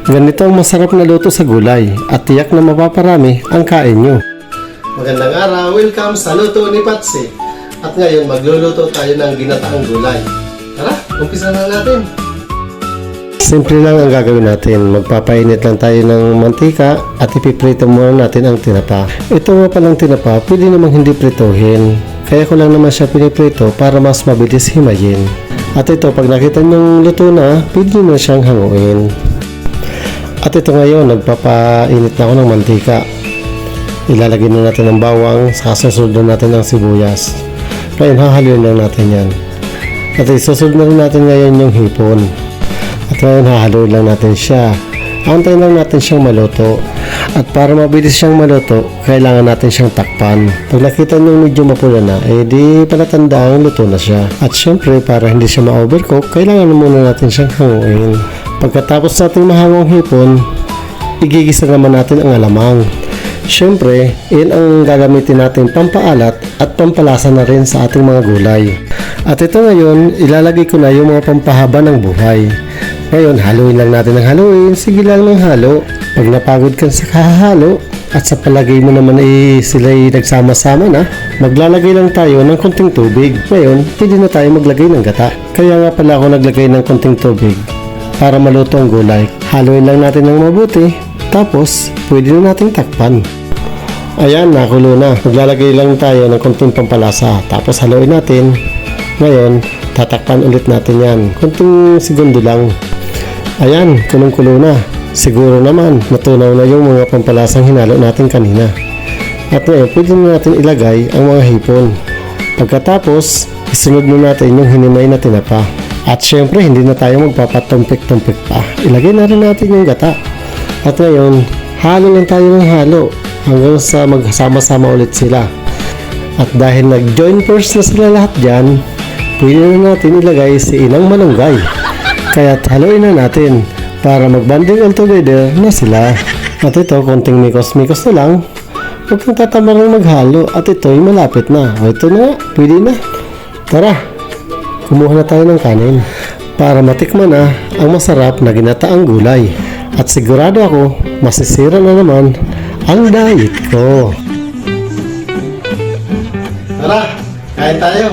Ganito ang masarap na luto sa gulay at tiyak na mapaparami ang kain nyo. Magandang araw, welcome sa Luto ni Patsy. At ngayon magluluto tayo ng ginataang gulay. Tara, umpisa na natin. Simple lang ang gagawin natin. Magpapainit lang tayo ng mantika at ipiprito muna natin ang tinapa. Ito nga palang tinapa, pwede namang hindi prituhin. Kaya ko lang naman siya piniprito para mas mabilis himayin. At ito, pag nakita nyong luto na, pwede na siyang hanguin. At ito ngayon, nagpapainit na ako ng mantika. Ilalagay na natin ng bawang, susunod na natin ng sibuyas. Ngayon, hahaluin lang natin yan. At isusunod na rin natin ngayon yung hipon. At ngayon, hahaluin lang natin siya. Antayin lang natin siyang maluto. At para mabilis siyang maluto, kailangan natin siyang takpan. Pag nakita nyo medyo mapula na, di palatandaan luto na siya. At syempre, para hindi siya ma-overcook, kailangan muna natin siyang hanguin. Pagkatapos natin mahangong hipon, igigisa naman natin ang alamang. Syempre, iyan ang gagamitin natin pampaalat at pampalasa na rin sa ating mga gulay. At ito ngayon, ilalagay ko na yung mga pampahaba ng buhay. Ngayon, haluin lang natin ng haluin. Sige lang ng halo. Pag napagod ka sa kahahalo at sa palagay mo naman sila'y nagsama-sama na, maglalagay lang tayo ng konting tubig. Ngayon, pwede na tayo maglagay ng gata. Kaya nga pala ako naglagay ng konting tubig para maluto ang gulay. Haluin lang natin ng mabuti. Tapos, pwede na nating takpan. Ayan, nakulo na. Maglalagay lang tayo ng konting pampalasa. Tapos haluin natin. Ngayon, tatakpan ulit natin yan. Konting segundo lang. Ayan, kulong-kulo na. Siguro naman, natunaw na yung mga pampalasang hinalo natin kanina. At ngayon, pwede na natin ilagay ang mga hipon. Pagkatapos, isunod na natin yung hinimay na tinapa. At syempre, hindi na tayo magpapatumpik-tumpik pa. Ilagay na rin natin yung gata. At ngayon, halo lang tayo ng halo hanggang sa magsama-sama ulit sila. At dahil nag-join force na sila lahat dyan, pwede na natin ilagay si Inang Malunggay. Kaya haluin na natin para mag-banding all together na sila. At ito, konting mikos-mikos na lang. Huwag kang tatamarang maghalo at ito'y malapit na. O ito na, pwede na. Tara, kumuha na tayo ng kanin para matikman na ang masarap na ginataang gulay. At sigurado ako, masisira na naman ang diet ko. Tara, kain tayo.